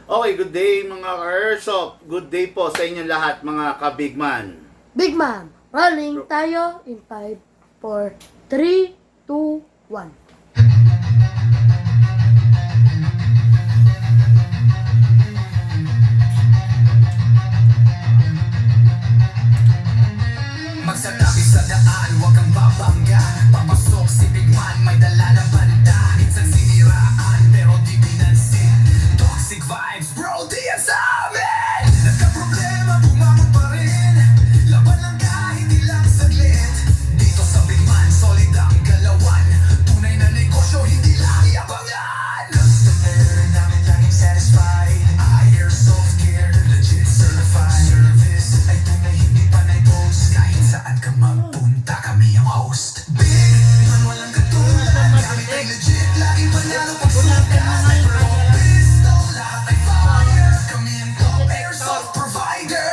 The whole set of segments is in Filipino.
Okay, good day mga ka-airsoft. Good day po sa inyo lahat mga ka-bigman. Big Man, rolling tayo in 5, 4, 3, 2, 1. Magsatabi sa daan, huwag kang babangga. Papasok si Big Man, may dala na banda. Minsan siniraan, pero di pinansin. Toxic vibes, bro, di yan sa amin. Nagka-problema, bumangon pa rin. Laban lang kahit ilang saglit. Dito sa Big Man, solid ang galawan. Tunay na negosyo, hindi lang iabangan. Customer namin laging satisfied. Airsoft gear, legit certified. Service ay tunay, hindi panay boast. Kahit saan ka magpunta, kami ang host. Big Man, walang katulad. Gamit ay legit, laging panalo pag suka. Sniper o pistol, lahat ay fire. Kami ang top airsoft provider.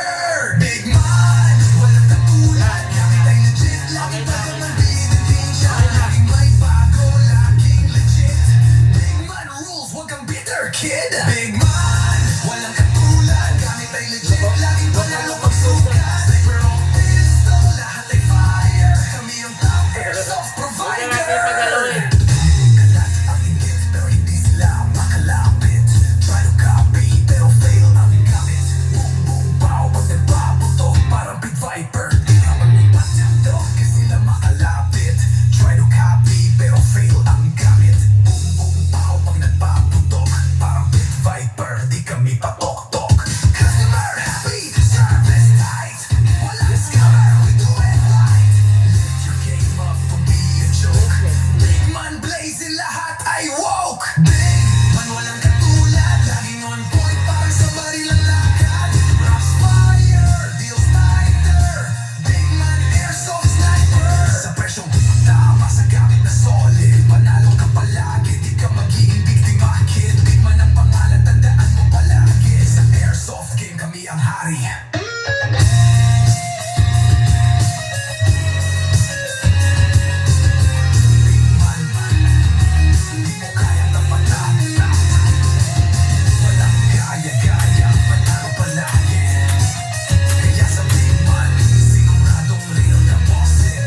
Big Man, walang katulad. Gamit ay legit, laging pagkaman binibidya. Laging may bago, laging legit. Big Man rules, wag kang bitter, kid. Big Man, walang katulad. Gamit ay legit, laging panalo pag suka. Sniper o pistol, lahat ay fire. Kami ang top airsoft provider. Kalat ang inggit, pero hindi sila makalapit. Try to copy, pero fail ang gamit. Boom, boom, pow, pag nagpaputok, parang Big Viper. Di ka maglipat, dog, kasi sila makalapit. Try to copy, pero fail ang gamit. Boom, boom, pow, pag nagpaputok, parang Big Viper. Di kami patok-tok. Customer happy, service tight. Walang scammer, we do it right. Lift your game up, don't be a joke. Big Man blazing, lahat ay woke. Big Man walang katulad, laging on point, parang sa barilang lakad. Rocks fire, deals tighter. Big Man airsoft sniper. Sa presyong tama, sa gamit na solid. Panalo ka palagi, di ka magiging biktima, kid. Big Man ang pangalan, tandaan mo palagi. Sa airsoft game, kami ang hari. Big Man, di mo kayang tapatan. Walang gaya-gaya, panalo palagi. Kaya sa Big Man, siguradong real ka bossin.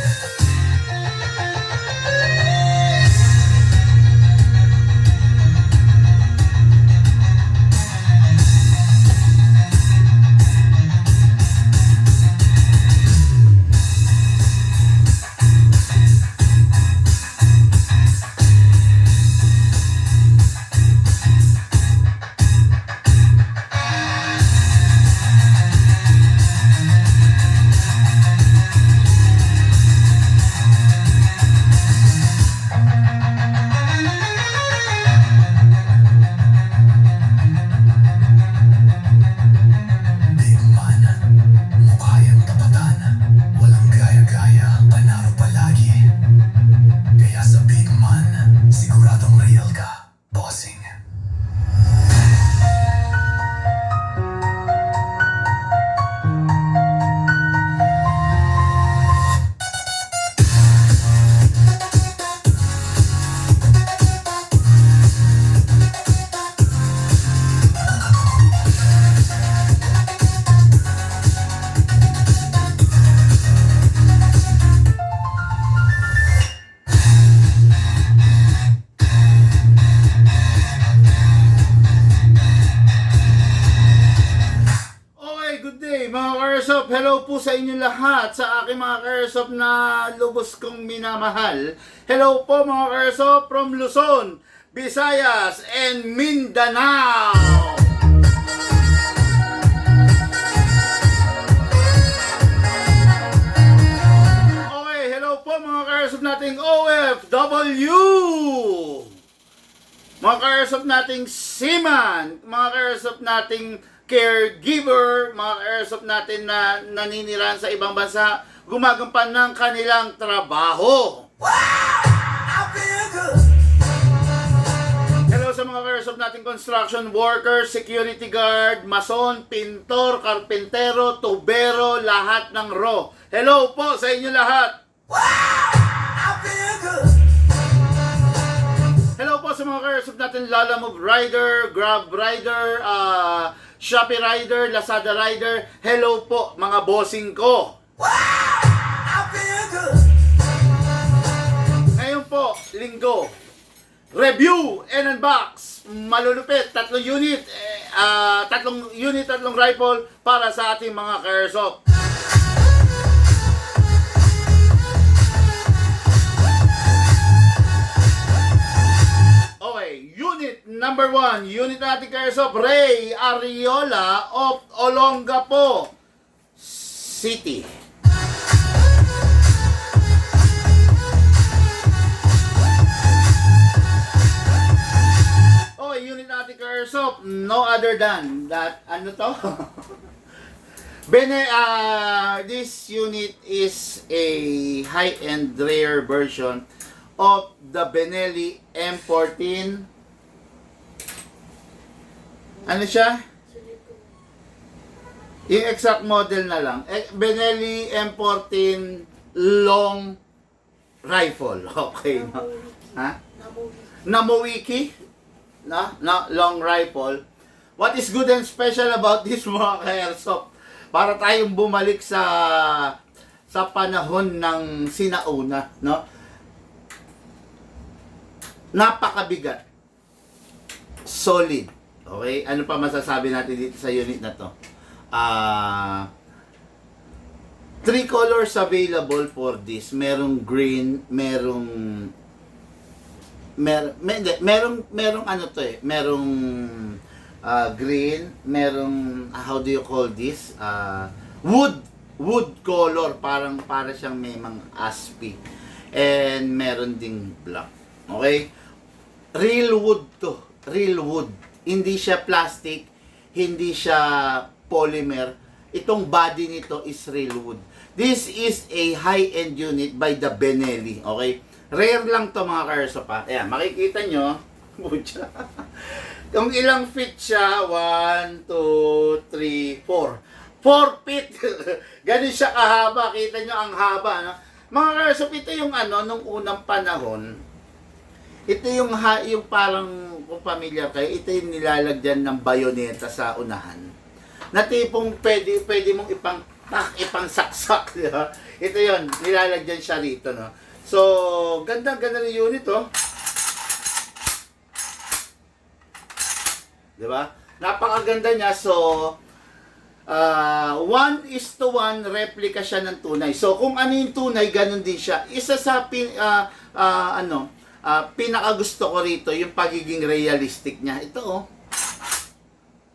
Big Man, mukha yang tapatan. Walang gaya-gaya, panalo palagi. Kaya sa Big Man, siguradong real ka, bossing. Okay, good day mga ka-airsoft. Hello po sa inyo lahat, sa aking mga ka-airsoft na lubos kong minamahal. Hello po mga ka-airsoft from Luzon, Visayas, and Mindanao. Okay, hello po mga ka-airsoft nating OFW. Mga ka-airsoft nating seaman, mga ka-airsoft nating caregiver, mga ka-airsoft natin na naninirahan sa ibang bansa, gumagampan ng kanilang trabaho. Hello sa mga ka-airsoft nating construction workers, security guard, mason, pintor, karpentero, tubero, lahat ng raw. Hello po sa inyo lahat. Hello po sa mga ka-airsoft natin, Lalamove Rider, Grab Rider, Shopee Rider, Lazada Rider. Hello po mga bossing ko. I feel good. Ngayon po, linggo, review and unbox. Malulupit, tatlong unit, tatlong rifle para sa ating mga ka-airsoft. Okay, unit number 1, unit natin ka-airsoft, Ray Ariola of Olongapo City. Okay, unit natin ka-airsoft, no other than that, ano to? This unit is a high-end rare version of the Benelli M14. Ano siya? Yung exact model na lang. Benelli M14 long rifle. Okay, no? Ha? Namowiki? Na long rifle. What is good and special about this mga ka-airsoft? Para tayong bumalik sa panahon ng sinauna, no? Napakabigat. Solid. Okay? Ano pa masasabi natin dito sa unit na to? 3 colors available for this. Merong green, merong ano to eh. Merong green, merong how do you call this? Wood color, para siyang may mga aspi. And meron ding black. Okay? Real wood to. Real wood. Hindi siya plastic, hindi siya polymer. Itong body nito is real wood. This is a high-end unit by the Benelli. Okay? Rare lang to mga ka-airsoft pa. Ayan, makikita nyo. Kung ilang feet siya, 1, 2, 3, 4. 4 feet. Ganun siya kahaba. Kita nyo ang haba. No? Mga ka-airsoft, ito yung nung unang panahon. Ito yung parang, kung familiar kayo, ito yung nilalagyan ng bayoneta sa unahan. Na tipong pwede mong ipang saksak, di ba? Ito yon, nilalagyan siya rito, no? So, ganda rin unit, oh. Di ba? Napakaganda niya. So, 1:1 replica siya ng tunay. So, kung ano yung tunay, ganun din siya. Isa sa pinakagusto ko rito, yung pagiging realistic niya. Ito, oh.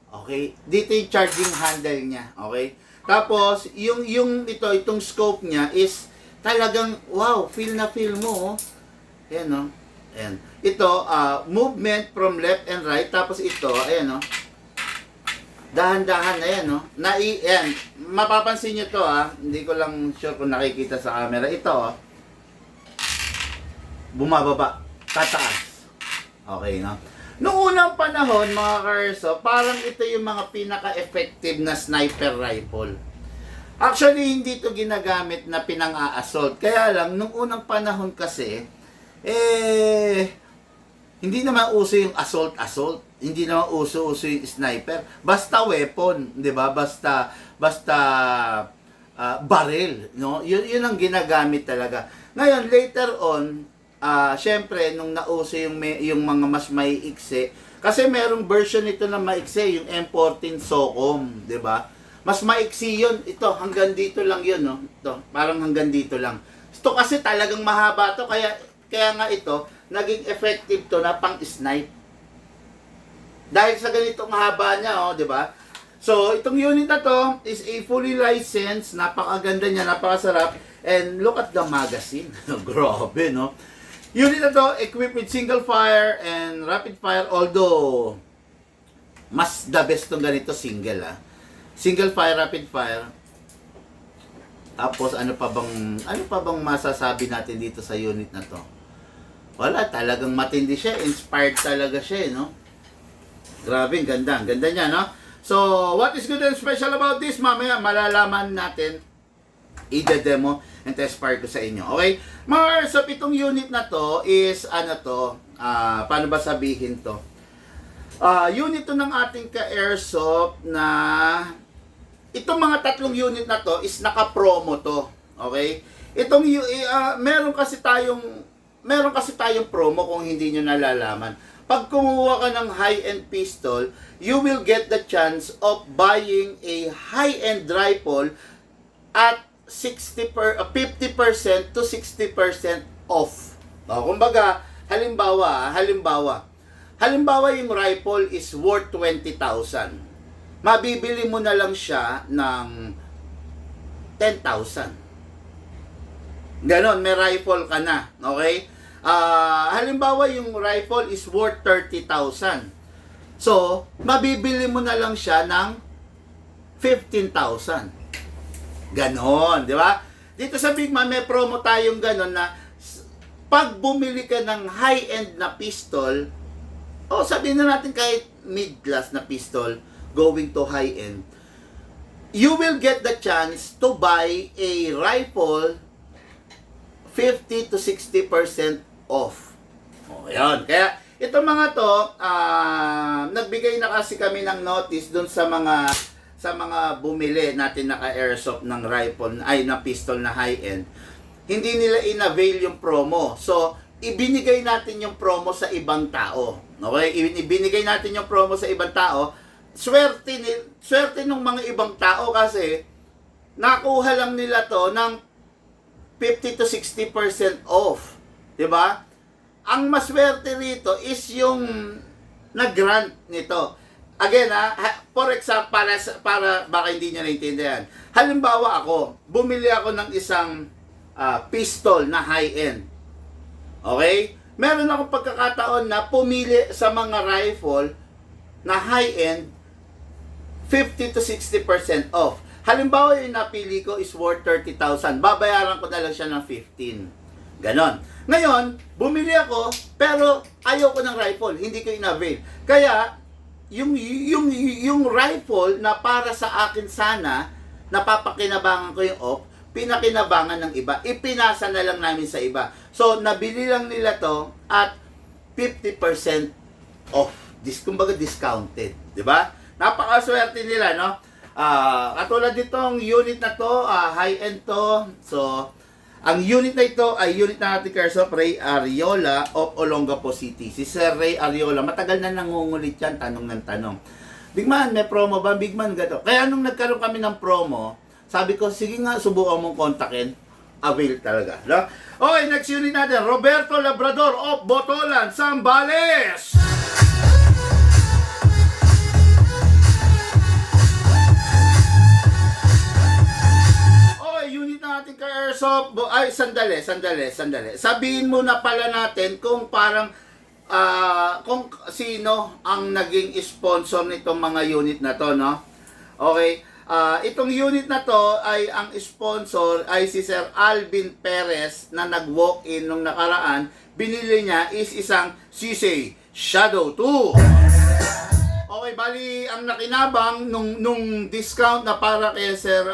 Okay? Dito yung charging handle niya. Okay? Tapos, itong scope niya is talagang, wow, feel mo, oh. Ayan, oh. Ayan. Ito, movement from left and right. Tapos ito, ayan, oh. Dahan-dahan na yan, oh. Ayan. Mapapansin nyo to, Hindi ko lang sure kung nakikita sa camera. Ito, oh. Bumababa, tataas. Okay, no? Noong unang panahon, mga ka-airsoft, parang ito yung mga pinaka-effective na sniper rifle. Actually, hindi ito ginagamit na pinang-a-assault. Kaya lang, noong unang panahon kasi, hindi naman uso yung assault. Hindi naman uso yung sniper. Basta weapon, di ba? Basta barrel, no? Yun ang ginagamit talaga. Ngayon, later on, syempre, nung nauso yung mga mas maiiksi, kasi merong version nito na maiksi, yung M14 SOCOM, di ba? Mas maiksi yun. Ito, hanggang dito lang yun, no? Ito, parang hanggang dito lang. Ito kasi talagang mahaba to, kaya nga ito, naging effective to na pang-snipe. Dahil sa ganitong haba niya, oh, di ba? So, itong unit na to is a fully licensed, napakaganda niya, napakasarap, and look at the magazine. Grabe, no? Unit na to, equipped with single fire and rapid fire, although mas the best tong ganito single, Single fire, rapid fire. Tapos ano pa bang masasabi natin dito sa unit na to? Wala, talagang matindi siya, inspired talaga siya, no? Grabe, ganda niya, no? So, what is good and special about this? Mamaya malalaman natin, i-demo and test fire ko sa inyo. Okay? Mga so itong unit na to is paano ba sabihin to? Unit to ng ating ka-airsoft na itong mga tatlong unit na to is naka-promo to. Okay? Meron kasi tayong promo kung hindi nyo nalalaman. Pag kumuha ka ng high-end pistol, you will get the chance of buying a high-end rifle at 50% to 60% off. Kumbaga, halimbawa, yung rifle is worth 20,000. Mabibili mo na lang siya ng 10,000. Ganon, may rifle ka na. Okay? Halimbawa, yung rifle is worth 30,000. So, mabibili mo na lang siya ng 15,000. Ganon, di ba? Dito sa Big Man, may promo tayong ganon na pag bumili ka ng high-end na pistol, sabihin na natin kahit mid-class na pistol, going to high-end, you will get the chance to buy a rifle 50 to 60% off. Yan. Kaya, itong mga to, nagbigay na kasi kami ng notice dun sa mga bumili natin naka-airsoft ng rifle, na pistol na high-end. Hindi nila in-avail yung promo. So, ibinigay natin yung promo sa ibang tao. Okay? Ibinigay natin yung promo sa ibang tao. Swerte ng mga ibang tao kasi nakuha lang nila to ng 50 to 60% off. 'Di ba? Ang maswerte rito is yung nag-grant nito. Again, for example, para baka hindi niyo naintindihan. Halimbawa ako, bumili ako ng isang pistol na high-end. Okay? Meron akong pagkakataon na pumili sa mga rifle na high-end 50 to 60% off. Halimbawa, yung napili ko is worth 30,000. Babayaran ko na lang siya ng 15. Ganon. Ngayon, bumili ako, pero ayaw ko ng rifle. Hindi ko in-avail. Kaya, yung rifle na para sa akin sana, napapakinabangan ko yung off, pinakinabangan ng iba. Ipinasa na lang namin sa iba. So, nabili lang nila to at 50% off. Kumbaga discounted. Diba? Napakaswerte nila, no? Katulad ditong unit na to, high-end to. So, ang unit na ito ay unit na ating Airsoft Ray Ariola of Olongapo City. Si Sir Ray Ariola, matagal na nangungulit yan, tanong ng tanong. Big Man, may promo ba? Big Man, gato. Kaya nung nagkaroon kami ng promo, sabi ko, sige nga, subukan mong kontakin. Avail talaga. No? Okay, next unit natin, Roberto Labrador of Botolan, Zambales! Unit natin ka Airsoft, sandali. Sabihin muna pala natin kung parang kung sino ang naging sponsor nitong mga unit na to, no? Okay. Itong unit na to ay ang sponsor ay si Sir Alvin Perez na nag-walk-in nung nakaraan. Binili niya is isang Sisei Shadow 2. Okay, bali ang nakinabang nung discount na para kay Sir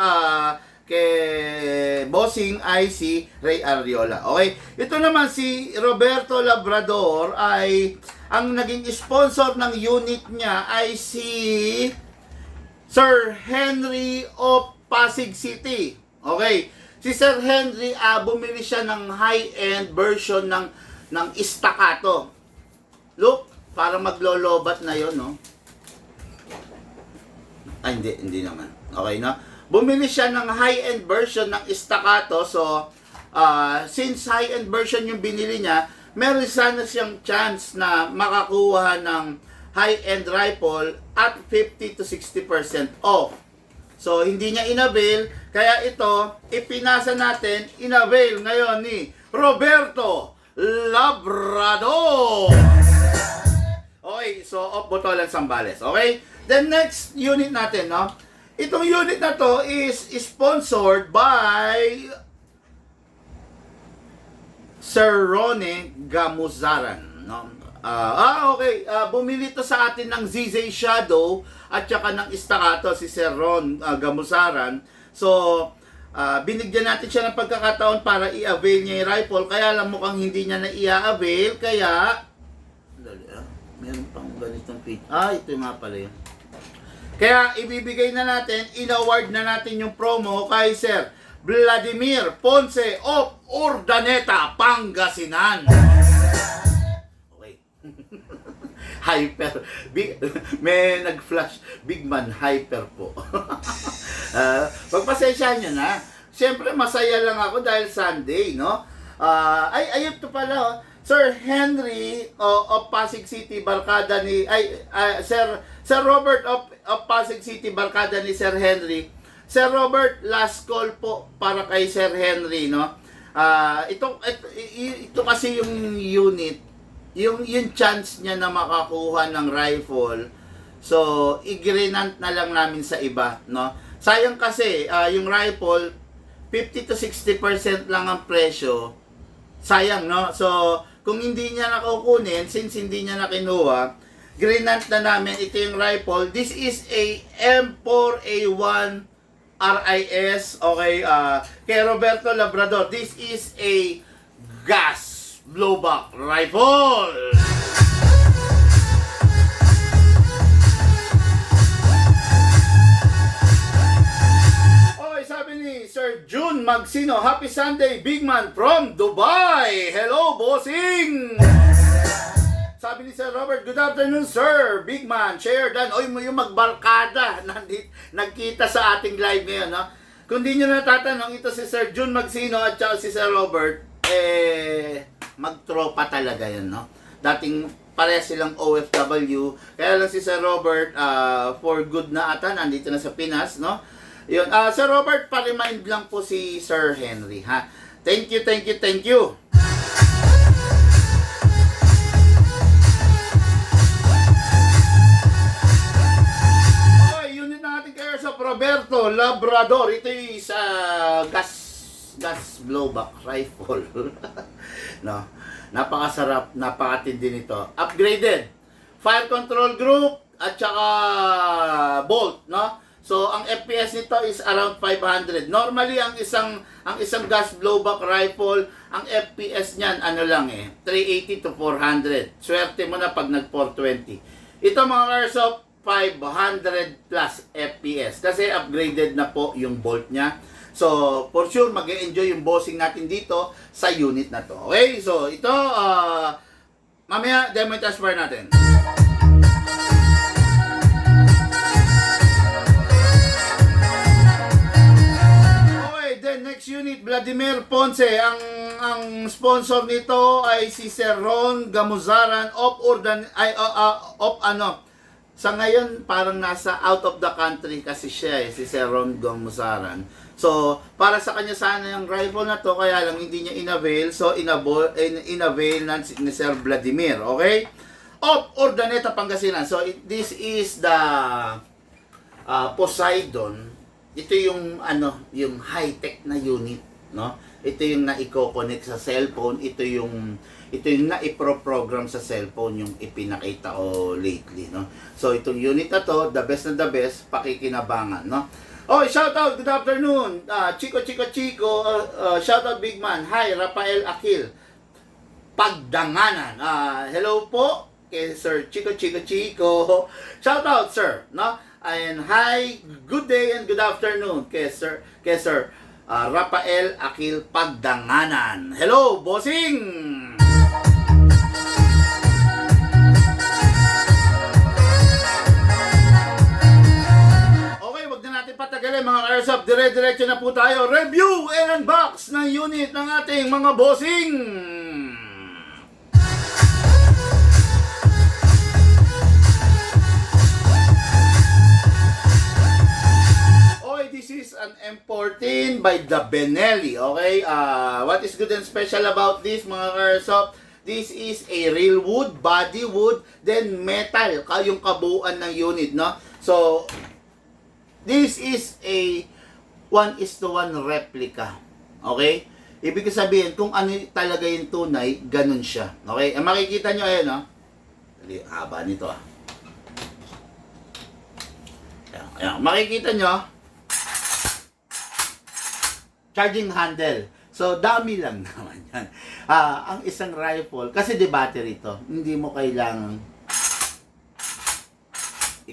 kay Bossing ay si Ray Ariola. Okay? Ito naman si Roberto Labrador ay ang naging sponsor ng unit niya ay si Sir Henry of Pasig City. Okay? Si Sir Henry bumili siya ng high-end version ng Staccato. Look, parang maglolobat na 'yon, no? Hindi naman. Okay, no? Bumili siya ng high-end version ng Staccato. So, since high-end version yung binili niya, meron sana siyang chance na makakuha ng high-end rifle at 50 to 60% off. So, hindi niya in-avail. Kaya ito, ipinasa natin, in-avail ngayon ni Roberto Labrador. Okay, so off Botolan, Zambales. Okay? The next unit natin, no? Itong unit na to is sponsored by Sir Ronnie Gamuzaran, no? Okay. Bumili to sa atin ng ZZ Shadow at saka ng Staccato si Sir Ron Gamuzaran. So, binigyan natin siya ng pagkakataon para i-avail niya yung rifle. Kaya lang mukhang hindi niya na i-avail. Kaya, Meron pang ganitong feature. Ito nga pala yun. Kaya ibibigay na natin, in-award na natin yung promo kay Sir Vladimir Ponce of Urdaneta, Pangasinan. Okay. Hyper. May nag-flash. Big man, hyper po. Pagpasensyahan nyo na. Siyempre, masaya lang ako dahil Sunday, no? Ayun to pala, oh. Sir Henry of Pasig City, barkada ni Sir Robert of Pasig City, barkada ni Sir Henry. Sir Robert, last call po para kay Sir Henry, no? Ito kasi yung unit, yung chance niya na makakuha ng rifle. So, i-grenant na lang namin sa iba, no? Sayang kasi yung rifle 50 to 60% lang ang presyo. Sayang, no? So, kung hindi niya nakukunin, since hindi niya na kinuha, grenant na namin ito yung rifle. This is a M4A1 RIS, okay, kay Roberto Labrador. This is a gas blowback rifle. Sabi ni Sir June Magsino, Happy Sunday, big man from Dubai. Hello, bossing! Sabi ni Sir Robert, good afternoon, sir. Big man, share dan. Oy, mo yung magbarkada. Nagkita sa ating live ngayon, no? Kung di nyo natatanong, ito si Sir June Magsino at saka si Sir Robert, magtropa talaga yan, no? Dating parehas silang OFW. Kaya lang si Sir Robert, for good na ata, nandito na sa Pinas, no? Yun, Sir Robert, pa-remind lang po si Sir Henry, ha? Thank you, thank you, thank you. Okay, unit na ating Airsoft Roberto Labrador. Ito yung sa gas blowback rifle. No, napakasarap, napakatindi nito. Upgraded. Fire control group at saka bolt, no? So, ang FPS nito is around 500. Normally, ang isang gas blowback rifle, ang FPS niyan, 380 to 400. Swerte mo na pag nag-420. Ito mga Airsoft, 500 plus FPS. Kasi upgraded na po yung bolt niya. So, for sure, mag-enjoy yung bossing natin dito sa unit na to. Okay? So, ito, mamaya, demo transfer natin. Next unit, Vladimir Ponce. Ang sponsor nito ay si Sir Ron Gamuzaran of sa ngayon parang nasa out of the country kasi siya si Sir Ron Gamuzaran. So, para sa kanya sana yung rifle na to, kaya lang hindi niya inavail. So, inavail ni Sir Vladimir, okay? Of Urdaneta, Pangasinan. So, this is the Poseidon. Ito yung yung high-tech na unit, no? Ito yung na-i-connect sa cellphone, ito yung na-i-program sa cellphone yung ipinakita ko lately, no? So itong unit na to, the best, pakikinabangan, no? Oh, shout out, good afternoon. Chico, shout out big man. Hi, Rafael Akil. Pagdanganan. Hello po kay Sir Chico. Shout out, sir, no? And hi, good day and good afternoon kay Sir Rafael Akil Pagdanganan. Hello, bossing! Okay, wag na natin patagalin mga Airsoft. Dire-diretso na po tayo. Review and unbox ng unit ng ating mga bossing! This is an M14 by the Benelli, okay? What is good and special about this, mga Airsoft? This is a real wood, body wood, then metal, yung kabuuan ng unit, no? So, this is a 1:1 replica, okay? Ibig sabihin, kung ano talaga yung tunay, ganun siya, okay? Makikita nyo, ayan, no? Haba nito, Ayan, makikita nyo, charging handle. So, dami lang naman yan. Ang isang rifle, kasi di battery ito, hindi mo kailangan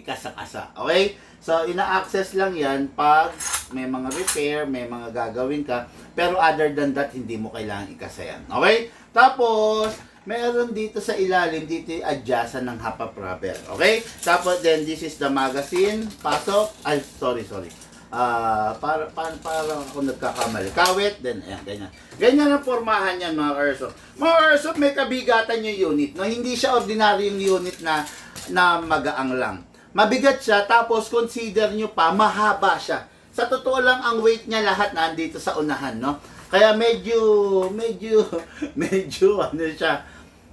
ikasa-kasa. Okay? So, ina-access lang yan pag may mga repair, may mga gagawin ka. Pero other than that, hindi mo kailangan ikasa yan. Okay? Tapos, meron dito sa ilalim, dito yung adjustan ng half rubber. Okay? Tapos, then, this is the magazine. Pasok. Ay, sorry. Para ako nagkakamali. Kawit, then, ayan, ganyan. Ganyan ang formahan yan, mga airsoft. Mga airsoft, may kabigatan yung unit. No? Hindi siya ordinaryong unit na magaang lang. Mabigat siya, tapos consider nyo pa, mahaba siya. Sa totoo lang, ang weight niya lahat nandito sa unahan, no? Kaya medyo ano siya,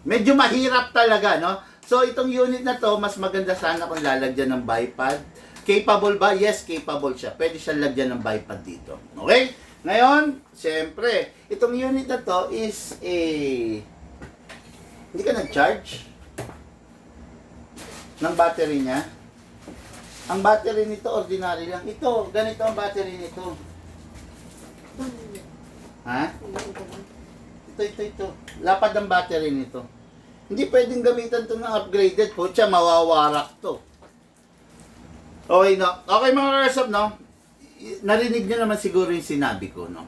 medyo mahirap talaga, no? So, itong unit na to, mas maganda sana kung lalagyan ng bipod. Capable ba? Yes, capable siya. Pwede siya lagyan ng bipod dito. Okay? Ngayon, siyempre, itong unit na to is hindi ka nag-charge ng battery niya. Ang battery nito, ordinary lang. Ito, ganito ang battery nito. Ha? Ito. Lapad ang battery nito. Hindi pwedeng gamitan to ng upgraded po. Siya, mawawarak to. Okay, no? Okay, mga airsoft, no? Narinig niyo naman siguro yung sinabi ko, no?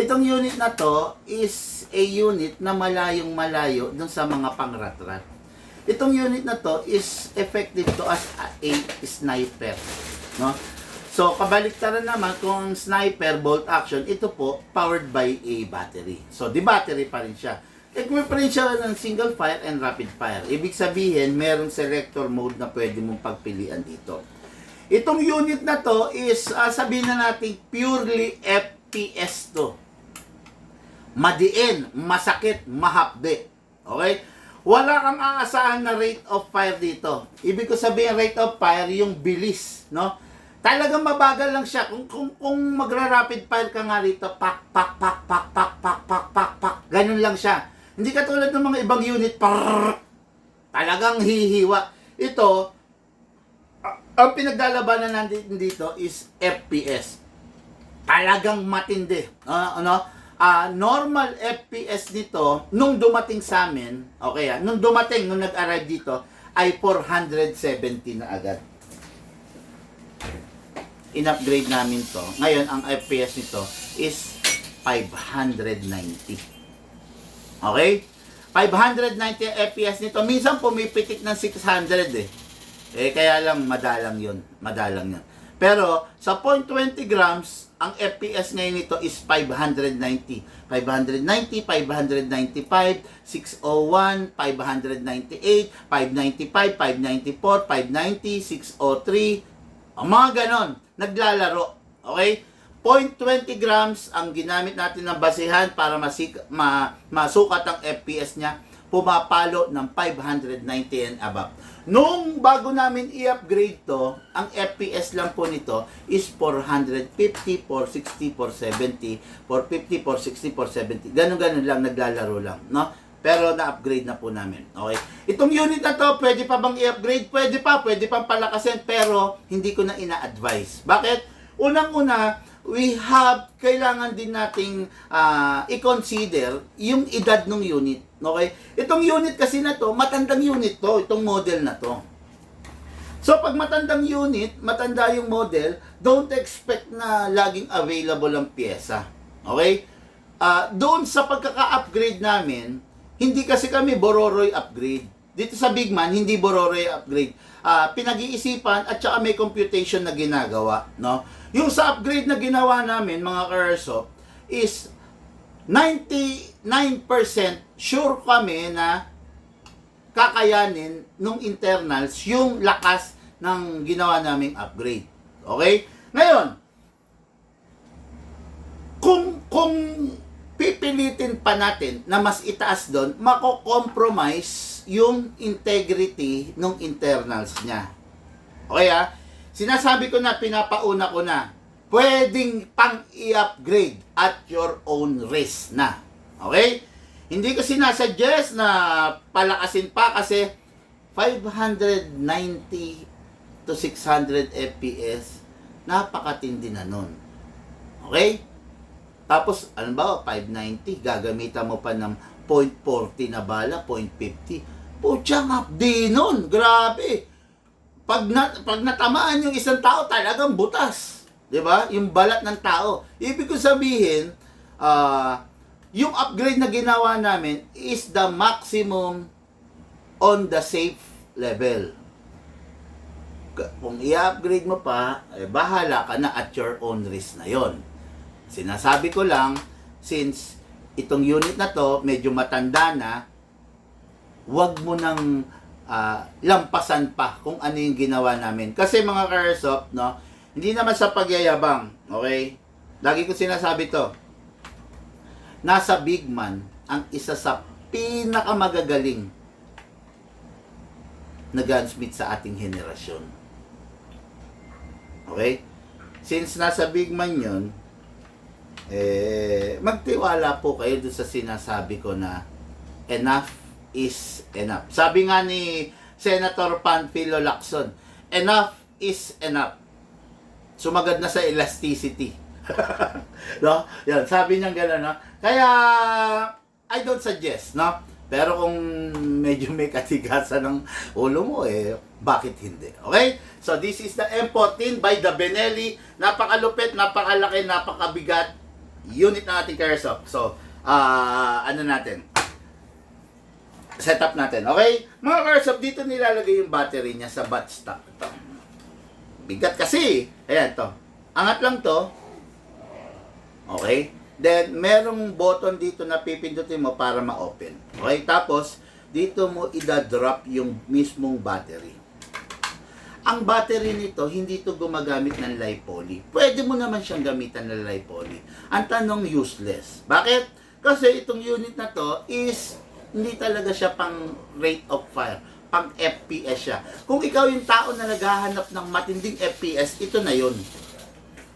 Itong unit na to is a unit na malayong-malayo dun sa mga pangratrat. Itong unit na to is effective to as a sniper, no? So, kabaliktaran naman kung sniper bolt action, ito po powered by a battery. So, di battery pa rin siya. Equivalent siya ng single fire and rapid fire. Ibig sabihin, merong selector mode na pwede mong pagpilian dito. Itong unit na to is, sabihin na natin, purely FPS to. Madiin, masakit, mahapde. Okay? Wala kang aasahan na rate of fire dito. Ibig ko sabihin, rate of fire, yung bilis, no? Talagang mabagal lang siya. Kung magra-rapid fire ka nga rito, pak. Ganun lang siya. Hindi katulad ng mga ibang unit, talagang hihiwa. Ito, ang pinaglalabanan natin dito is FPS. Talagang matindi. Normal FPS nito, nung dumating sa amin, okay, nung nag-arrive dito, ay 470 na agad. In-upgrade namin to. Ngayon, ang FPS nito is 590. Okay? 590 FPS nito. Minsan pumipitik ng 600 kaya lang madalang yun. Pero, sa 0.20 grams, ang FPS ngayon nito is 590. 590, 595, 601, 598, 595, 594, 590, 603. Ang mga ganon, naglalaro. Okay? 0.20 grams ang ginamit natin ng basihan para masukat ang FPS niya. Pumapalo ng 590 and above. Nung bago namin i-upgrade to, ang FPS lang po nito is 450, 460, 470, 450, 460, 470. Ganun lang, naglalaro lang, no? Pero na-upgrade na po namin. Okay? Itong unit na to, pwede pa bang i-upgrade? Pwede pang palakasin, pero hindi ko na ina-advise. Bakit? Unang-una, kailangan din nating i-consider yung edad ng unit. Okay? Itong unit kasi na to, matandang unit to, itong model na to. So, pag matandang unit, matanda yung model, don't expect na laging available ang pyesa. Okay? Doon sa pagkaka-upgrade namin, hindi kasi kami bororoy upgrade. Dito sa Big Man, hindi bororoy upgrade. Pinag-iisipan at saka may computation na ginagawa. No? Yung sa upgrade na ginawa namin, mga ka-airsoft, is 99% sure kami na kakayanin nung internals yung lakas ng ginawa naming upgrade. Okay? Ngayon, kung pipilitin pa natin na mas itaas doon, mako-compromise yung integrity ng internals niya. Okay Sinasabi ko na, pinapauna ko na, pwedeng pang i-upgrade at your own risk na. Okay? Hindi ko sinasuggest na palakasin pa kasi 590 to 600 FPS, napakatindi na nun. Okay? Tapos, ano ba, 590, gagamitan mo pa ng 0.40 na bala, 0.50. Putyang updi nun, grabe. pag natamaan yung isang tao, talagang butas. 'Di ba? Yung balat ng tao. Ibig ko sabihin, yung upgrade na ginawa namin is the maximum on the safe level. Kung i-upgrade mo pa, bahala ka na at your own risk na yon. Sinasabi ko lang, since itong unit na to, medyo matanda na, wag mo nang lampasan pa kung ano yung ginawa namin. Kasi mga ka-airsoft, no, hindi naman sa pagyayabang, okay? Lagi ko sinasabi to, nasa Big Man ang isa sa pinakamagagaling na gunsmith sa ating henerasyon. Okay? Since nasa Big Man yun, magtiwala po kayo doon sa sinasabi ko na enough is enough. Sabi nga ni Senator Panfilo Lacson, enough is enough. Sumagad na sa elasticity. No? Yan, sabi niya gano'n, no? Kaya, I don't suggest, no? Pero kung medyo may katigasan ng ulo mo, bakit hindi? Okay? So, this is the M14 by the Benelli. Napakalupit, napakalaki, napakabigat unit ng ating airsoft. So, ano natin? Setup natin. Okay? Mga airsoft, dito nilalagay yung battery niya sa buttstock. Ito. Bigat kasi. Ayan, to. Angat lang to. Okay? Then, merong button dito na pipindutin mo para ma-open. Okay? Tapos, dito mo ida-drop yung mismong battery. Ang battery nito, hindi to gumagamit ng lipoly. Pwede mo naman siyang gamitan ng lipoly. Ang tanong, useless. Bakit? Kasi itong unit na to is hindi talaga siya pang rate of fire. Pang FPS siya. Kung ikaw yung tao na naghahanap ng matinding FPS, ito na yun.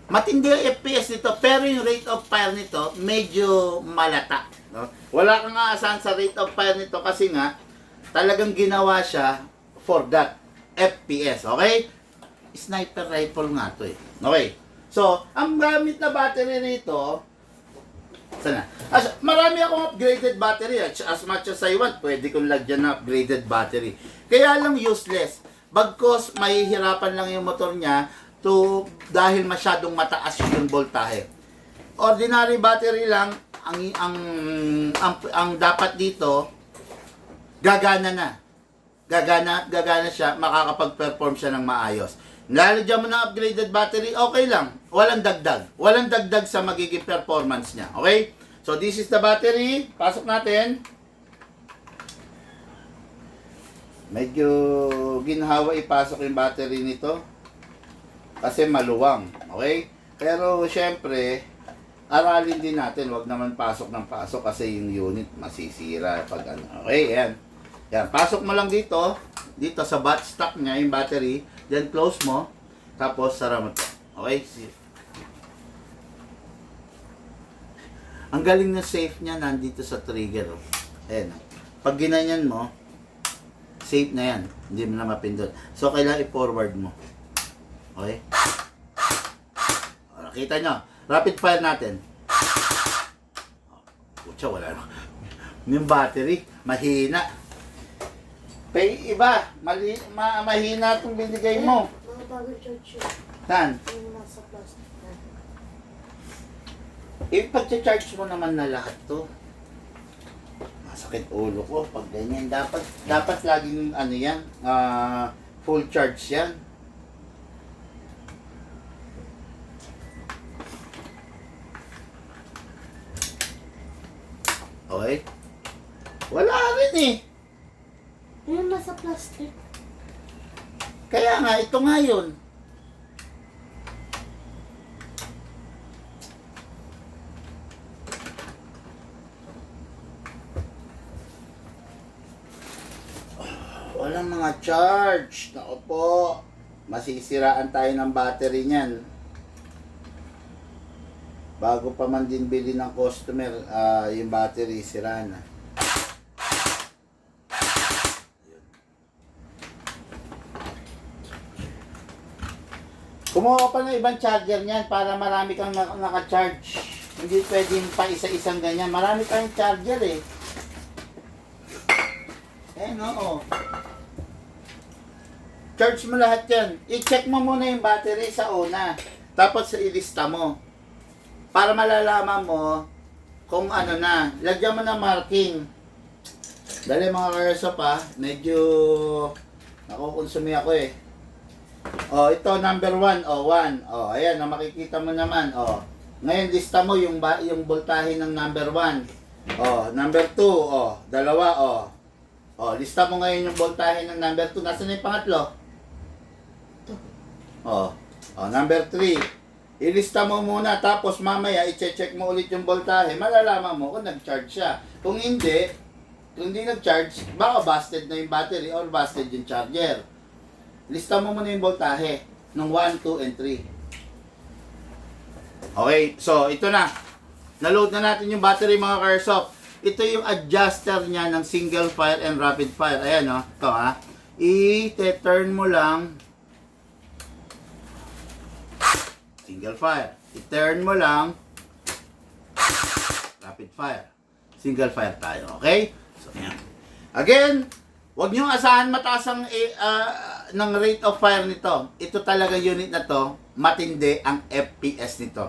Matindi ang FPS nito, pero yung rate of fire nito, medyo malata. No? Wala kang aasahan sa rate of fire nito kasi nga, talagang ginawa siya for that FPS. Okay? Sniper rifle nga to eh. Okay? So, ang gamit na battery rito, sana. Marami akong upgraded battery. As much as I want, pwede kong lagyan na upgraded battery. Kaya lang useless. Bagkos, mahihirapan lang yung motor niya dahil masyadong mataas yung voltahe. Ordinary battery lang, ang dapat dito, gagana na. Gagana siya, makakapag-perform siya ng maayos. Lalagyan mo ng upgraded battery, okay lang. Walang dagdag. Walang dagdag sa magiging performance niya. Okay? So, this is the battery. Pasok natin. Medyo ginhawa ipasok yung battery nito. Kasi maluwang. Okay? Pero, syempre, aralin din natin. Huwag naman pasok ng pasok kasi yung unit masisira. Pag ano. Okay? Yan. Yan. Pasok mo lang dito. Dito sa buttstock niya, yung battery. Then close mo, tapos sara mo ito. Okay? Ang galing na safe niya nandito sa trigger. Oh. Ayan. Pag ginanyan mo, safe na yan. Hindi mo na mapindot. So, kailangan i-forward mo. Okay? O, nakita nyo. Rapid fire natin. Pucha, wala na. Yung battery, mahina. Kay iba, mahina itong binigay mo. Mga bago charge yun. Saan? Yung nasa plastic na. Pag-charge mo naman na lahat to. Masakit ulo ko pag ganyan. Dapat laging ano yan, full charge yan. Okay? Wala rin eh. Yung nasa plastic. Kaya nga, ito nga yun. Walang mga charge. Naku po. Masisiraan tayo ng battery niyan. Bago pa man din bili ng customer, yung battery sira na. Kumuha pa ng ibang charger niyan para marami kang naka-charge. Hindi pwedeng pa isa-isang ganyan. Marami kang charger eh. Charge mo lahat yan. I-check mo muna yung battery sa una. Tapos ilista mo. Para malalaman mo kung ano na. Lagyan mo na marking. Dali mga ka-airsoft ha. Medyo nakukonsumi ako eh. Oh, ito number 1. Oh, 1. Oh, ayan. Makikita mo naman. Oh. Ngayon lista mo yung voltahe ng number 1. Oh, number 2. Oh, 2. Oh. Oh, lista mo ngayon yung voltahe ng number 2. Nasaan na yung pangatlo? Oh, number 3. Ilista mo muna, tapos mamaya i-check mo ulit yung voltahe. Malalaman mo kung nag-charge siya. Kung hindi nag-charge, baka busted na yung battery or busted yung charger. Lista mo muna yung voltahe ng 1, 2, and 3. Okay, so ito na. Na-load na natin yung battery mga ka-airsoft. Ito yung adjuster niya ng single fire and rapid fire. Ayan o, ito ha. I-turn mo lang single fire. I-turn mo lang rapid fire. Single fire tayo, okay? So, yan. Again, huwag nyo asahan mataas ang ng rate of fire nito. Ito talaga unit na to, matindi ang FPS nito.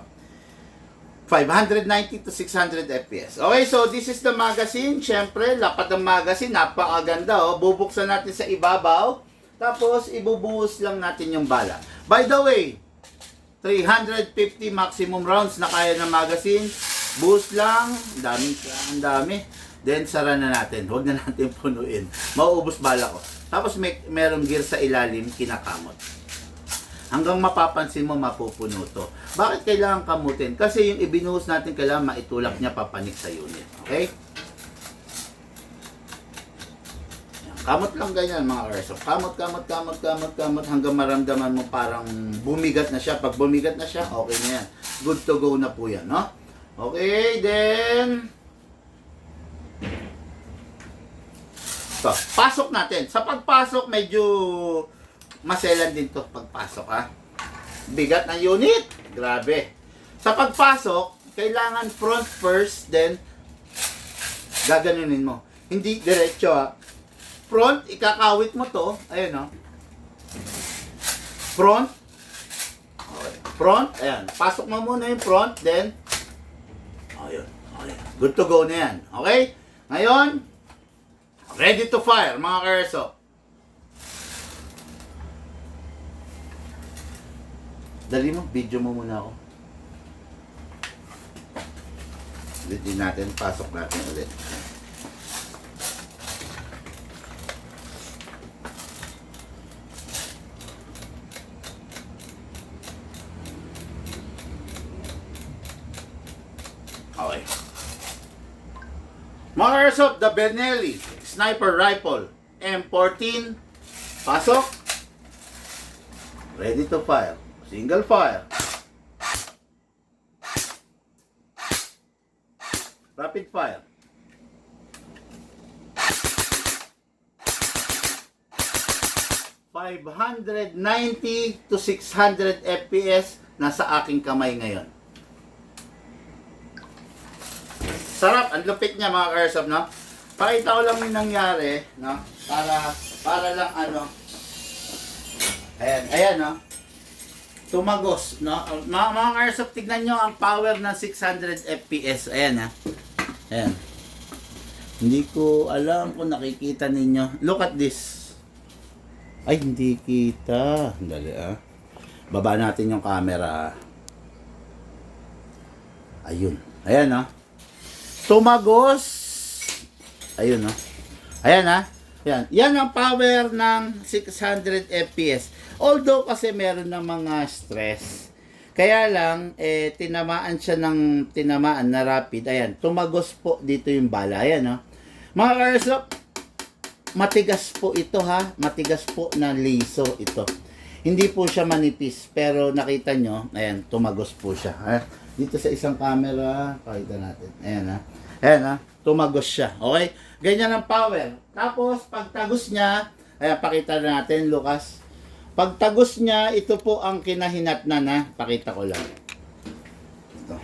590 to 600 FPS. Okay, so this is the magazine. Siyempre, lapad ng magazine. Napakaganda, oh. Bubuksan natin sa ibabaw. Tapos, ibubuhos lang natin yung bala. By the way, 350 maximum rounds na kaya ng magazine. Boost lang. Ang dami. Then, sara na natin. Huwag na natin punuin. Mauubos bala ko. Tapos, merong gear sa ilalim, kinakamot. Hanggang mapapansin mo, mapupuno to. Bakit kailangan kamutin? Kasi yung ibinuhos natin, kailangan maitulak niya papanik sa unit. Okay? Kamot lang ganyan mga airsoft. Kamot hanggang maramdaman mo parang bumigat na siya. Pag bumigat na siya, okay na yan. Good to go na po yan, no? Okay, then so, pasok natin. Sa pagpasok, medyo maselan din to pagpasok, ha? Bigat ng unit. Grabe. Sa pagpasok, kailangan front first, then gaganunin mo. Hindi diretso, ha? Front, ikakawit mo to. Ayan, no? Front. Okay. Front, ayan. Pasok mo muna yung front, then ayun. Okay. Good to go na yan. Okay? Ngayon, ready to fire, mga ka-airsoft. Dali mo, video mo muna ako. Ulit din natin, pasok natin ulit. Okay. Mga airsoft, the Benelli Sniper Rifle M14. Pasok. Ready to fire. Single fire. Rapid fire. $590 to 600 FPS nasa aking kamay ngayon. Sarap, ang lupit niya mga airsoft, no? Pakita ko lang yung nangyari, no? Para lang ano. Ayan, no? Tumagos, no? Mga airsoft, tignan nyo ang power ng 600 FPS. Ayan, ha? Ayan. Hindi ko alam kung nakikita ninyo. Look at this. Ay, hindi kita. Dali, ah. Baba natin yung camera. Ayun. Ayan, no? Tumagos. Ayun, no? Ayan, ha? Yan. Yan ang power ng 600 FPS. Although kasi meron ng mga stress. Kaya lang, tinamaan siya ng tinamaan na rapid. Ayan, tumagos po dito yung bala. Ayan, no? Mga airsoft, matigas po ito, ha? Matigas po na liso ito. Hindi po siya manipis. Pero nakita nyo, ayan, tumagos po siya. Ha? Dito sa isang camera, pakita natin. Ayan, ha? Ayan, ha? Tumagos siya. Okay? Ganyan ang power. Tapos, pagtagos niya, ayan, pakita natin, Lucas. Pagtagos niya, ito po ang kinahinatnan, ha? Pakita ko lang. Ito.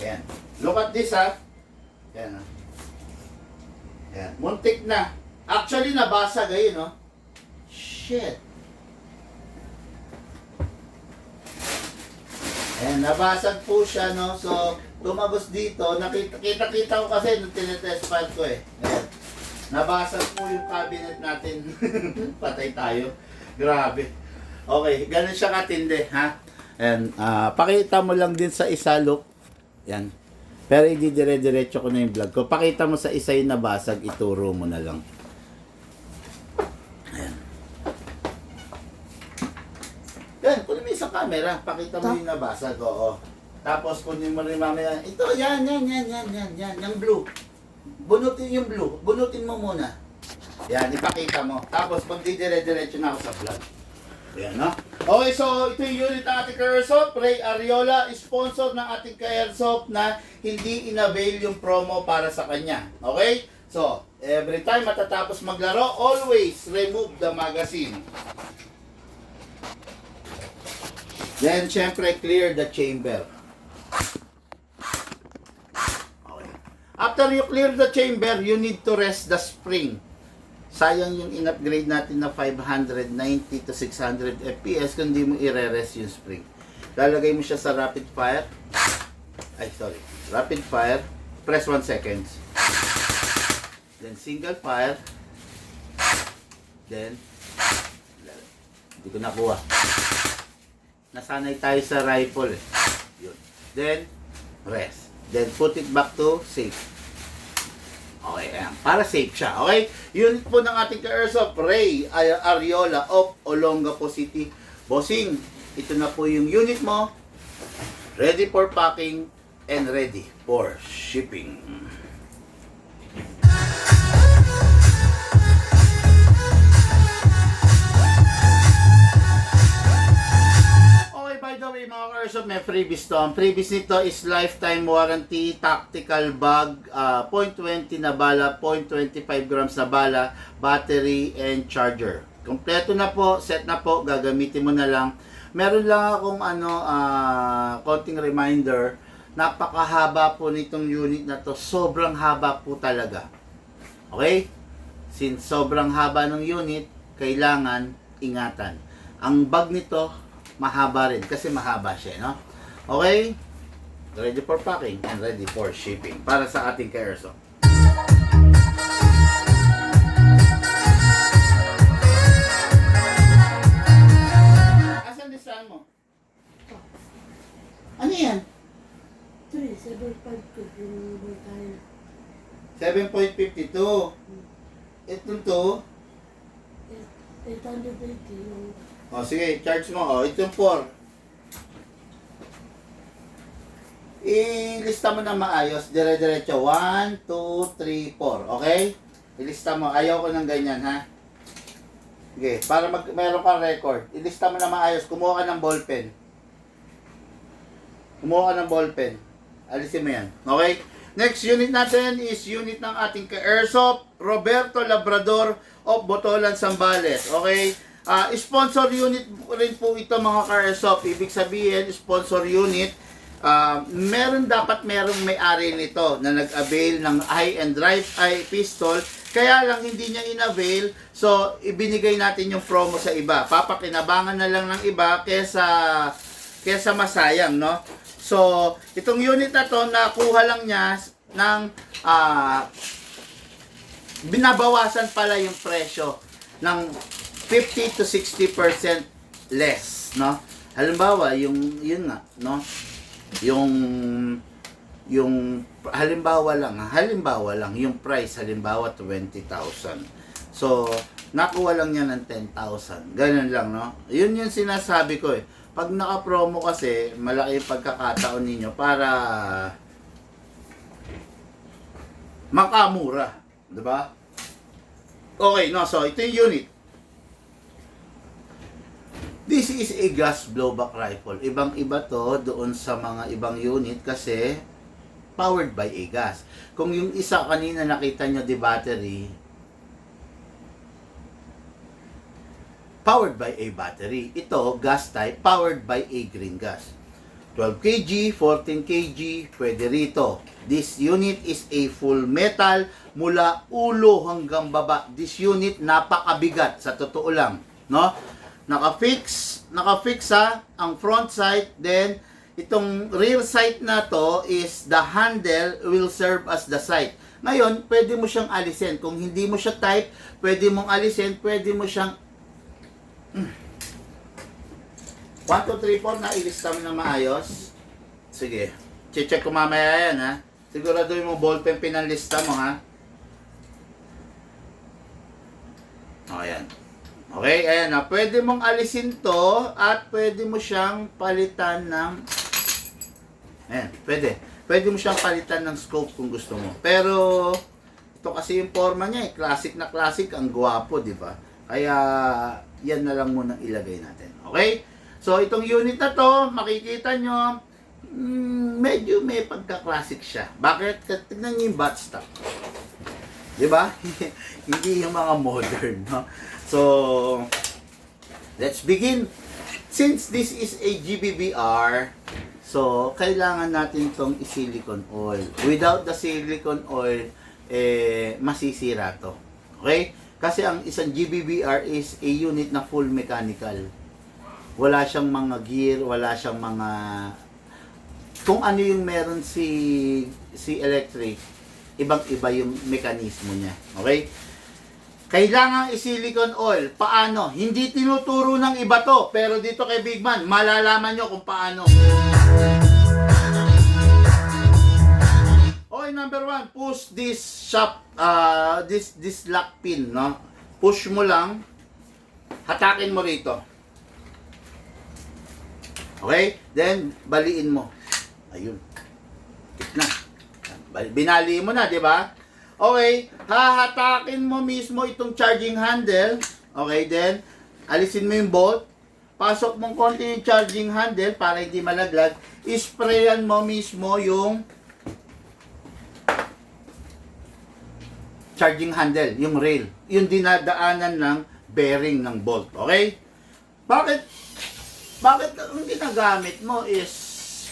Ayan. Look at this, ha? Ayan, ha? Ayan. Muntik na. Actually, nabasag, ayun, no? shit. Ayan, nabasag po siya, no? So, tumagos dito. Kita ko kasi nung tinetest file ko eh. Ayan. Nabasag po yung cabinet natin. Patay tayo. Grabe. Okay, ganun siya katindi, ha? Ayan, pakita mo lang din sa isa, look. Ayan. Pero hindi dire-diretso ko na yung vlog ko. Pakita mo sa isa yung nabasag, ituro mo na lang. Ayan. Yan, kunin mo sa camera. Pakita mo yung nabasag, oo. Tapos kunin mo rin mamaya. Ito, yan. Yung blue. Bunutin yung blue. Bunutin mo muna. Yan, ipakita mo. Tapos magdidire-diretso na ako sa vlog. Ayan, no? Okay, so ito yung unit ng ating ka-airsoft. Ray Ariola, sponsor ng ating ka-airsoft na hindi inavail yung promo para sa kanya. Okay? So, every time matatapos maglaro, always remove the magazine. Then, syempre, clear the chamber. Okay. After you clear the chamber, you need to rest the spring. Sayang yung in-upgrade natin na 590 to 600 FPS kung di mo i-rest yung spring. Lalagay mo siya sa rapid fire. Rapid fire. Press 1 seconds. Then single fire. Then, hindi ko nakuha. Nasanay tayo sa rifle eh. Yun. Then, rest. Then, put it back to safe. Okay, ayan. Para safe siya. Okay? Unit po ng ating ka-airsoft, Ray Ariola of Olongapo City. Bossing, ito na po yung unit mo. Ready for packing and ready for shipping. By the way, mga ka-airsoft, may freebies to. Ang freebies nito is lifetime warranty, tactical bag, 0.20 na bala, 0.25 grams na bala, battery, and charger. Kompleto na po, set na po, gagamitin mo na lang. Meron lang akong konting reminder, napakahaba po nitong unit na to, sobrang haba po talaga. Okay? Since sobrang haba ng unit, kailangan ingatan. Ang bag nito, mahaba rin kasi mahaba siya, no? Okay? Ready for packing and ready for shipping para sa ating ka-airsoft. Asan listahan mo? Ano yan? 7.52 yung tayo. 7.52. Itong to. 880 yung... O, sige, charge mo. O, itong 4. Ilista mo na maayos. Dire-diretso. 1, 2, 3, 4. Okay? Ilista mo. Ayaw ko ng ganyan, ha? Okay. Para meron kang record. Ilista mo na maayos. Kumuha ka ng ballpen. Kumuha ka ng ballpen. Alisin mo yan. Okay? Next unit natin is unit ng ating ka-airsoft, Roberto Labrador of Botolan, Zambales. Okay? Sponsor unit rin po ito, mga ka-airsoft. Ibig sabihin, sponsor unit. Dapat merong may-ari nito na nag-avail ng high-end pistol. Kaya lang hindi niya in-avail. So, ibinigay natin yung promo sa iba. Papakinabangan na lang ng iba kesa masayang, no? So, itong unit na to, nakuha lang niya ng binabawasan pala yung presyo ng 50 to 60% less, no? Halimbawa, yun nga, no? Yung halimbawa lang yung price, halimbawa 20,000. So, nakuha lang niya ng 10,000. Ganun lang, no? Yun yung sinasabi ko eh. Pag naka-promo kasi, malaki yung pagkakataon ninyo para makamura, 'di ba? Okay, no, so ito yung unit. This is a gas blowback rifle. Ibang-iba to doon sa mga ibang unit kasi powered by a gas. Kung yung isa kanina nakita nyo, the battery, powered by a battery. Ito, gas type, powered by a green gas. 12 kg, 14 kg, pwede rito. This unit is a full metal mula ulo hanggang baba. This unit napakabigat, sa totoo lang. no? Naka-fix ha, ang front sight, then itong rear sight na to is the handle will serve as the sight. Ngayon, pwede mo siyang alisin. Kung hindi mo siya type, pwede mong alisin, pwede mo siyang 1, 2, 3, 4, nailista mo na maayos. Sige, check ko mamaya yan ha. Siguraduhin mo ballpen pinanlista mo ha. O, ayan. Okay, ayan na. Pwede mong alisin to at pwede mo siyang palitan ng... Ayan, pwede. Pwede mo siyang palitan ng scope kung gusto mo. Pero, ito kasi yung forma niya eh. Classic na classic. Ang gwapo, di ba? Kaya, yan na lang munang ilagay natin. Okay? So, itong unit na to, makikita nyo, medyo may pagka-classic siya. Bakit? Tignan nyo yung butt stock. Di ba? Hindi yung mga modern, no? So, let's begin. Since this is a GBBR, so, kailangan natin itong silicone oil. Without the silicone oil, masisira to. Okay? Kasi ang isang GBBR is a unit na full mechanical. Wala siyang mga gear, wala siyang mga... Kung ano yung meron si electric, ibang-iba yung mekanismo niya. Okay? Kailangan i-silicone oil. Paano? Hindi tinuturo ng iba to. Pero dito kay Big Man, malalaman nyo kung paano. Okay, number 1, push this this lock pin, no? Push mo lang. Hatakin mo rito. Okay? Then, baliin mo. Ayun. Tignan. Binali mo na, di ba? Okay, hahatakin mo mismo itong charging handle. Okay, then, alisin mo yung bolt. Pasok mong konti yung charging handle para hindi malaglag. Isprayan mo mismo yung charging handle, yung rail. Yung dinadaanan ng bearing ng bolt. Okay? Bakit ang ginagamit mo is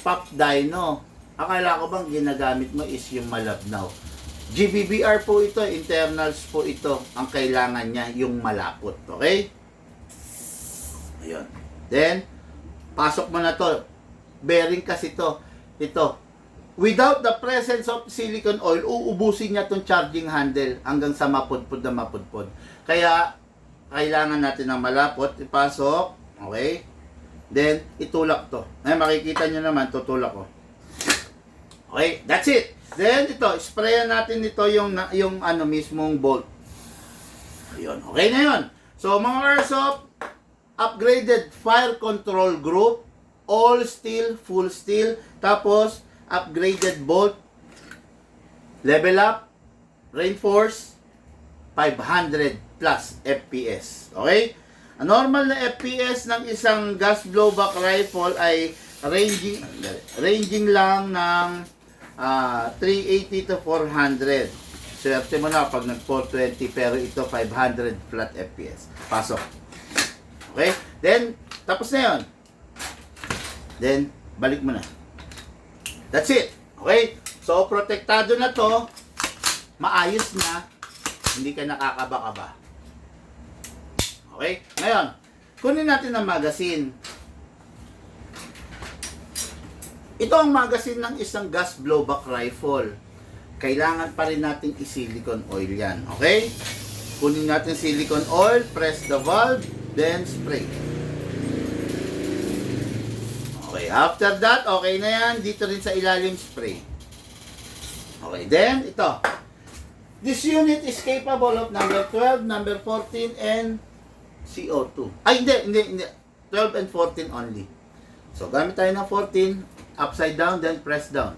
pop dyno? Akala ko bang ginagamit mo is yung malabnaw? GBBR po ito, internals po ito. Ang kailangan niya, yung malapot. Okay? Ayun. Then, pasok mo na to. Bearing kasi to. Ito. Without the presence of silicone oil, uubusin niya tong charging handle hanggang sa mapudpud na mapudpud. Kaya, kailangan natin ng malapot. Ipasok. Okay? Then, itulak to. Ay, makikita nyo naman, tutulak ko. Okay? That's it. Then ito, sprayan natin ito yung mismong bolt. Ayun, okay na yun. So mga airsoft, upgraded fire control group, all steel, full steel, tapos upgraded bolt, level up, reinforce, 500 plus FPS. Okay? Ang normal na FPS ng isang gas blowback rifle ay ranging lang ng 380 to 400. Swerte mo na pag nag 420, pero ito 500 flat FPS. Pasok. Okay? Then, tapos na yun. Then, balik mo na. That's it. Okay? So, protektado na to. Maayos na. Hindi ka nakakaba-kaba. Okay? Ngayon, kunin natin ang magazine. Ito ang magazine ng isang gas blowback rifle. Kailangan pa rin natin i-silicone oil yan. Okay? Kunin natin silicone oil, press the valve, then spray. Okay, after that, okay na yan. Dito rin sa ilalim spray. Okay, then ito. This unit is capable of number 12, number 14, and CO2. Ay, hindi. 12 and 14 only. So, gamit tayo ng 14. Upside down, then press down.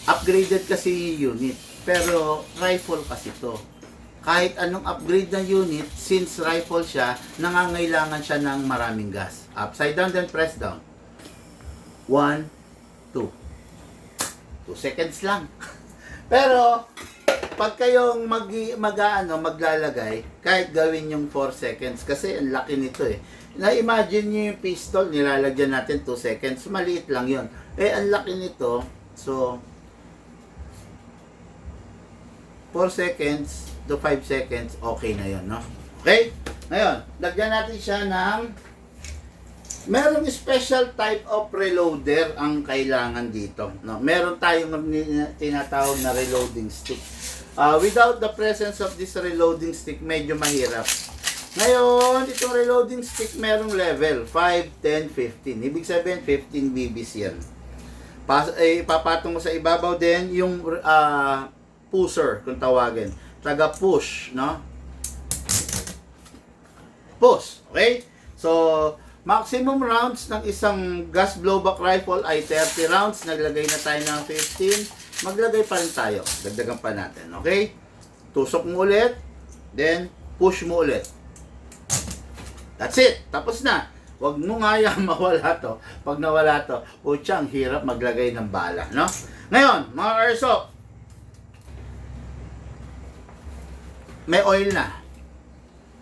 Upgraded kasi unit. Pero rifle kasi to. Kahit anong upgrade na unit, since rifle siya, nangangailangan siya ng maraming gas. Upside down, then press down. 1, 2. 2 seconds lang. Pero, pag kayong maglalagay, kahit gawin yung 4 seconds, kasi ang laki nito eh. Na-imagine nyo yung pistol, nilalagyan natin 2 seconds. Maliit lang yun. Ang laki nito. So, 4 seconds to 5 seconds, okay na yun, no? Okay? Ngayon, lagyan natin siya ng merong special type of reloader ang kailangan dito. No? Meron tayong tinatawag na reloading stick. Without the presence of this reloading stick, medyo mahirap. Ngayon, itong reloading stick merong level 5, 10, 15. Ibig sabihin 15 BBs yan. Ipapatong mo sa ibabaw din yung pusher kung tawagin. Taga push, no? Push, okay? So, maximum rounds ng isang gas blowback rifle ay 30 rounds. Naglagay na tayo ng 15. Maglagay pa rin tayo. Dagdagan pa natin, okay? Tusok mo ulit, then push mo ulit. That's it. Tapos na. Huwag mo nga yan mawala to. Pag nawala to, utsang hirap maglagay ng bala, no? Ngayon, mga airsoft, may oil na.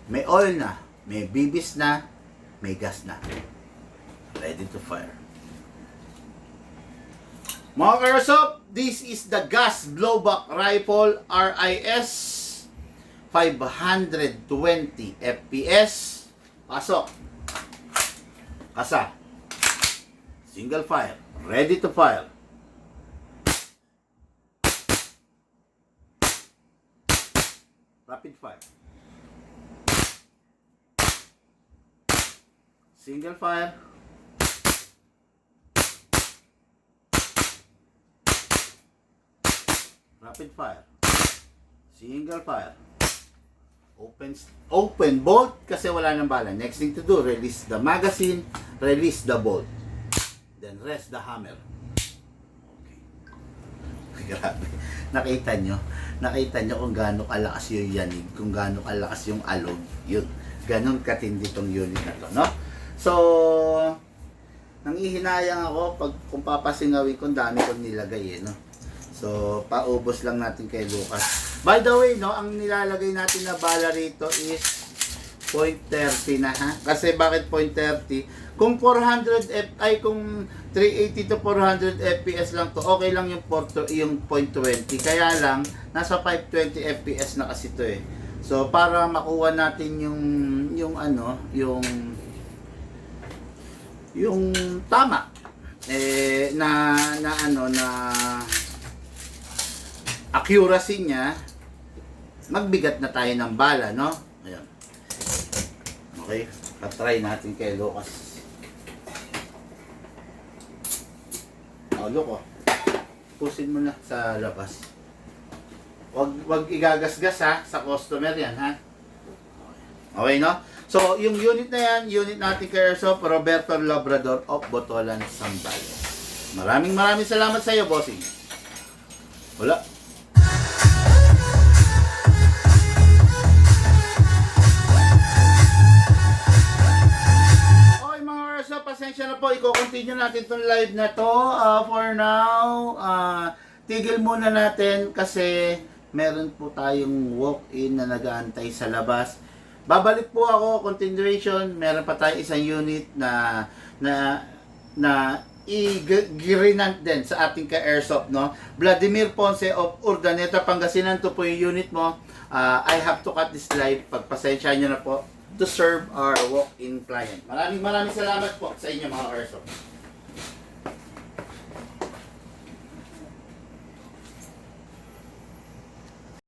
May oil na. May bibis na. May gas na. Ready to fire. Mga airsoft, this is the gas blowback rifle RIS 520 FPS. Pasok. Kasa. Single fire. Ready to fire. Rapid fire. Single fire. Rapid fire. Single fire. Open bolt kasi wala nang bala. Next thing to do, release the magazine, release the bolt. Then rest the hammer. Okay. Grabe. Nakita nyo kung gaano kalakas yung yanig, kung gaano kalakas yung alog. Yun. Ganon katindi tong unit na to, no? So, nangihinayang ako kung papasingawin ko, dami kong nilagay, no? So, paubos lang natin kay Lucas. By the way, no, ang nilalagay natin na bala rito is .30 na, ha? Kasi bakit .30? Kung 400 kung 380 to 400 FPS lang to, okay lang yung .20. Kaya lang nasa 520 FPS na kasi to eh. So para makuha natin yung tama na accuracy niya, magbigat na tayo ng bala, no? Ayan. Okay, patry natin kay Lucas. Look, pusin mo na sa labas. Wag igagasgas ha, sa customer yan, ha? Okay, no? So, yung unit na yan, unit natin kay Airsoft Roberto Labrador of Botolan, Zambales. Maraming salamat sa iyo, bossing. Wala. Pasensya na po, i-continue natin itong live na to. For now, tigil muna natin kasi meron po tayong walk-in na nag-aantay sa labas. Babalik po ako, continuation. Meron pa tayo isang unit na i-grinant din sa ating ka-airsoft, no? Vladimir Ponce of Urdaneta, Pangasinan. To po yung unit mo. I have to cut this live. Pagpasensya nyo na po to serve our walk-in client. Maraming salamat po sa inyo, mga airsoft.